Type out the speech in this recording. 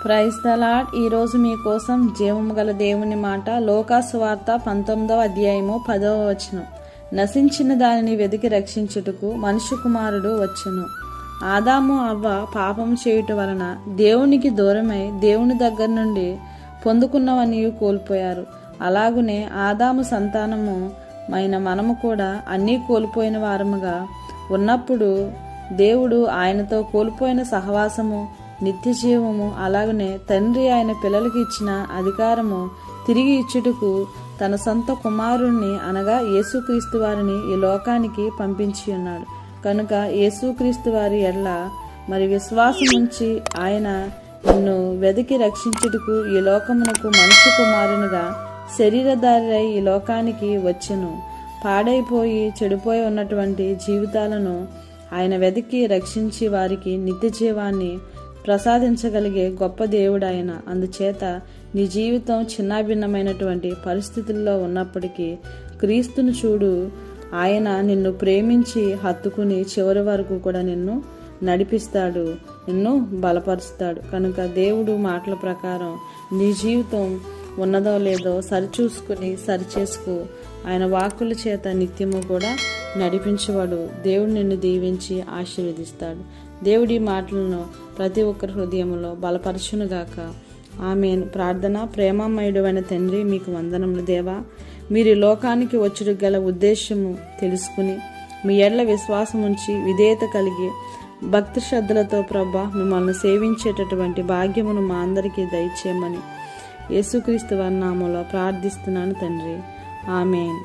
Praise the lord. ఈరోజు మీకోసం జీవము గల దేవుని మాట లూకాసు వార్త 19వ అధ్యాయము 10వ వచనం. నశించిన దానిని వెదికి రక్షించుటకు మనుష్య కుమారుడు వచ్చెను. ఆదాము అవ్వ పాపం చేయుట వలన దేవునికి దూరమై దేవుని దగ్గర నుండి పొందుకున్నవన్నీ కోల్పోయారు. అలాగునే ఆదాము సంతానము మైన మనము కూడా అన్నీ కోల్పోయిన వారముగా ఉన్నప్పుడు దేవుడు ఆయనతో కోల్పోయిన సహవాసము, నిత్య జీవము, అలాగనే తండ్రి ఆయన పిల్లలకి ఇచ్చిన అధికారము తిరిగి ఇచ్చుటకు తన సొంత కుమారుణ్ణి అనగా యేసుక్రీస్తు వారిని ఈ లోకానికి పంపించి ఉన్నాడు. కనుక యేసుక్రీస్తు వారి ఎడ్ల మరి విశ్వాసం ఉంచి ఆయన నిన్ను వెదికి రక్షించుటకు ఈ లోకమునకు మనుష్య కుమారునిగా శరీరధారి ఈ లోకానికి వచ్చెను. పాడైపోయి చెడిపోయి ఉన్నటువంటి జీవితాలను ఆయన వెదికి రక్షించి వారికి నిత్య జీవాన్ని ప్రసాదించగలిగే గొప్ప దేవుడు ఆయన. అందుచేత నీ జీవితం చిన్నాభిన్నమైనటువంటి పరిస్థితుల్లో ఉన్నప్పటికీ క్రీస్తును చూడు. ఆయన నిన్ను ప్రేమించి హత్తుకుని చివరి వరకు కూడా నిన్ను నడిపిస్తాడు, నిన్ను బలపరుస్తాడు. కనుక దేవుడు మాటల ప్రకారం నీ జీవితం ఉన్నదో లేదో సరిచూసుకుని సరిచేసుకో. ఆయన వాక్కుల చేత నిత్యము కూడా నడిపించేవాడు. దేవుడు నిన్ను దీవించి ఆశీర్వదిస్తాడు. దేవుడి మాటలను ప్రతి ఒక్కరి హృదయంలో బలపరచునుగాక. ఆమేన్. ప్రార్థన. ప్రేమమయుడైన తండ్రి, మీకు వందనములు దేవా. మీరు లోకానికి వచ్చుడు గల ఉద్దేశము తెలుసుకుని మీ ఎడ్ల విశ్వాసం ఉంచి విధేయత కలిగి భక్తి శ్రద్ధలతో ప్రభా మిమ్మల్ని సేవించేటటువంటి భాగ్యమును మా అందరికీ దయచేయమని యేసుక్రీస్తు వారి నామములో ప్రార్థిస్తున్నాను తండ్రి. ఆమేన్.